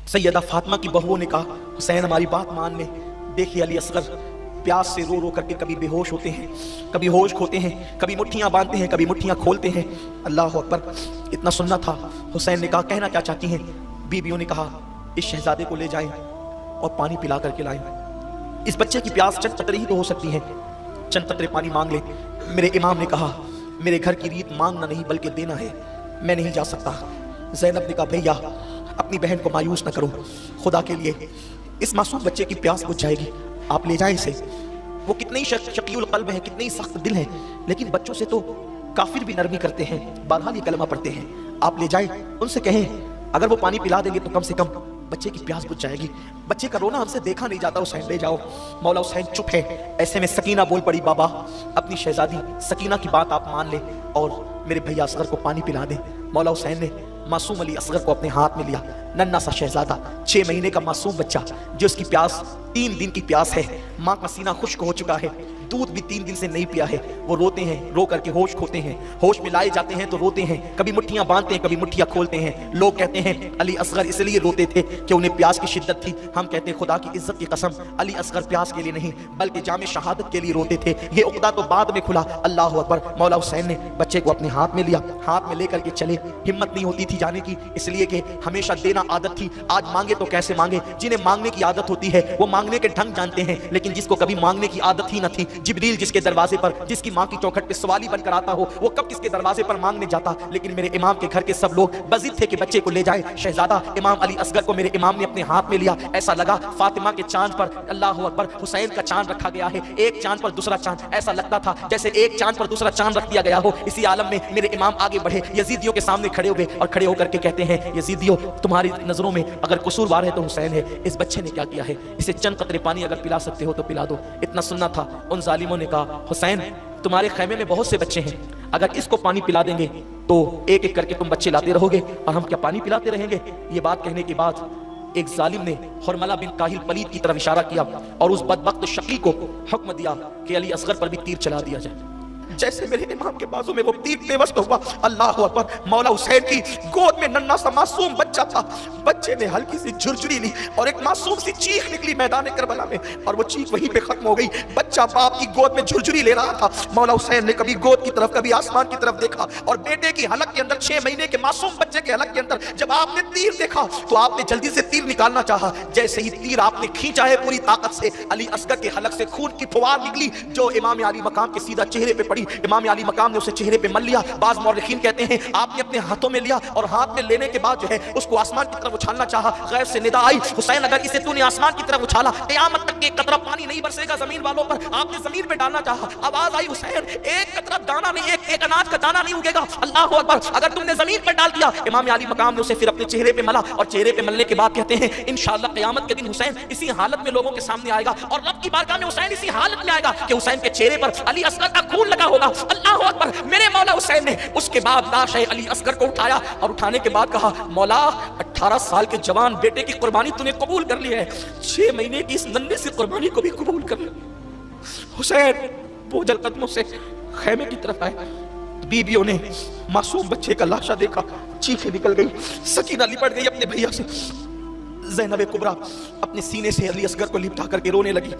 सैयदा फातिमा की बहुओं ने कहा, हुसैन हमारी बात मान ले। देखिए अली असगर प्यास से रो रो करके कभी बेहोश होते हैं, कभी होश खोते हैं, कभी मुट्ठियां बांधते हैं, कभी मुट्ठियां खोलते हैं। अल्लाह अकबर, इतना सुनना था। हुसैन ने कहा, कहना क्या चाहती हैं? बीबियों ने कहा, इस शहजादे को ले जाएं और पानी पिला करके लाएं। इस बच्चे की प्यास चंद कतरे ही तो हो सकती है, चंद कतरे पानी मांग ले। मेरे इमाम ने कहा, मेरे घर की रीत मांगना नहीं बल्कि देना है, मैं नहीं जा सकता। ज़ैनब ने कहा, भैया अपनी बहन को मायूस न करो, खुदा के लिए इस मासूम बच्चे की प्यास बुझ जाएगी, आप ले जाएं इसे। वो कितने ही शकील कल्ब है, कितने ही सख्त दिल है, लेकिन बच्चों से तो काफिर भी नरमी करते हैं, बहरहाल ये कलमा पढ़ते हैं। आप ले जाएं, उनसे कहें अगर वो पानी पिला देंगे तो कम से कम बच्चे की प्यास बुझ जाएगी। बच्चे का रोना हमसे देखा नहीं जाता, हुसैन ले जाओ। मौला हुसैन चुप है। ऐसे में सकीना बोल पड़ी, बाबा अपनी शहजादी सकीना की बात आप मान ले और मेरे भैया असगर को पानी पिला दे। मौला हुसैन ने मासूम अली असगर को अपने हाथ में लिया। नन्ना सा शहजादा, 6 महीने का मासूम बच्चा, जो उसकी प्यास 3 दिन की प्यास है, माँ का सीना खुश्क हो चुका है, दूध भी 3 दिन से नहीं पिया है। वो रोते हैं, रो करके होश खोते हैं, होश में लाए जाते हैं तो रोते हैं, कभी मुट्ठियां बांधते हैं, कभी मुट्ठियां खोलते हैं। लोग कहते हैं अली असगर इसलिए रोते थे कि उन्हें प्यास की शिद्दत थी। हम कहते हैं खुदा की इज्जत की कसम, अली असगर प्यास के लिए नहीं बल्कि जामे शहादत के लिए रोते थे। ये उक़दा तो बाद में खुला। अल्लाह अकबर। मौला हुसैन ने बच्चे को अपने हाथ में लिया, हाथ में लेकर के चले। हिम्मत नहीं होती थी जाने की, इसलिए कि हमेशा देना आदत थी। आज मांगे तो कैसे मांगे? जिन्हें मांगने की आदत होती है वो मांगने के ढंग जानते हैं, लेकिन जिसको कभी मांगने की आदत ही न थी, जिब्रील जिसके दरवाजे पर, जिसकी मां की चौखट पे सवाली बनकर आता हो, वो कब किसके दरवाजे पर मांगने जाता। लेकिन मेरे इमाम के घर के सब लोग बज़िद थे कि बच्चे को ले जाए। शहजादा इमाम अली असगर को मेरे इमाम ने अपने हाथ में लिया। ऐसा लगा फातिमा के चांद पर, अल्लाह अकबर, हुसैन का चांद रखा गया है। एक चांद पर दूसरा चांद, ऐसा लगता था जैसे एक चांद पर दूसरा चांद रख दिया गया हो। इसी आलम में मेरे इमाम आगे बढ़े, यजीदियों के सामने खड़े हुए और खड़े होकर के कहते हैं, यजीदियों तुम्हारी नजरों में अगर कसूरवार है तो हुसैन है। इस बच्चे ने क्या किया है? इसे चंद कतरे पानी अगर पिला सकते हो तो पिला दो। इतना सुनना था। उन जालिमों ने कहा, हुसैन तुम्हारे खैमे में बहुत से बच्चे हैं, अगर इसको पानी पिला देंगे तो एक एक करके तुम बच्चे लाते रहोगे और हम क्या पानी पिलाते रहेंगे? ये बात कहने के बाद एक जालिम ने हुरमला बिन काहिल पलीद की तरफ इशारा किया और उस बदबख्त शकी को हुक्म दिया कि अली असगर पर भी तीर चला दिया जाए। जैसे मेरे इमाम के बाजू में वो तीर पेवस्त हुआ, अल्लाह अकबर, मौला हुसैन की गोद में नन्ना सा मासूम बच्चा था। बच्चे ने हल्की सी झुरझुरी ली और एक मासूम सी चीख निकली मैदान करबला में, और वो चीख वहीं पे खत्म हो गई। बच्चा बाप की गोद में झुरझुरी ले रहा था। मौला हुसैन ने कभी गोद की तरफ कभी आसमान की तरफ देखा, और बेटे की हलक के अंदर, 6 महीने के मासूम बच्चे के हलक के अंदर जब आपने तीर देखा तो आपने जल्दी से तीर निकालना चाहा। जैसे ही तीर आपने खींचा है पूरी ताकत से, अली असगर के हलक से खून की फुवार निकली जो इमाम अली मकाम के सीधा चेहरे पे पड़ी। इमाम अली मकाम ने उसे चेहरे पे मल लिया। बाज़ मौरखीन कहते हैं आपने अपने हाथों में लिया और हाथ में लेने के बाद जो है उसको आसमान की तरफ उछालना चाहा। गैब से निदा आई, हुसैन अगर इसे तूने आसमान की तरफ उछाला क़यामत तक एक कतरा पानी नहीं बरसेगा जमीन वालों पर। आपने जमीन पे डालना चाहा। आवाज आई, हुसैन एक कतरा दाना नहीं, एक अनाज का दाना नहीं उगेगा। अल्लाह अकबर। अगर तुमने जमीन पर डाल दिया। इमाम अली मकाम ने उसे फिर अपने चेहरे पे मला, और चेहरे पे मलने के बाद कहते हैं इंशाअल्लाह क़यामत के दिन हुसैन इसी हालत में लोगों के सामने आएगा और रब की बारगाह में हुसैन इसी हालत में आएगा कि हुसैन के चेहरे पर अली असगर का खून लगा होगा। अल्लाह अकबर। मेरे मौला हुसैन ने उसके बाद लाश अली असगर को उठाया और उठाने के बाद कहा, मौला 18 साल के जवान बेटे की कुर्बानी तूने कबूल कर ली है, 6 महीने की इस नन्हे सी कुर्बानी को भी कबूल कर ली। हुसैन बोझल कदमों से खैमे की तरफ आए। बीबियों ने मासूम बच्चे का लाशा देखा, चीखें निकल गई, सकीना लिपट गई अपने भैया से। ज़ैनब कुबरा अपने सीने से अली असगर को लिपटा करके रोने लगी।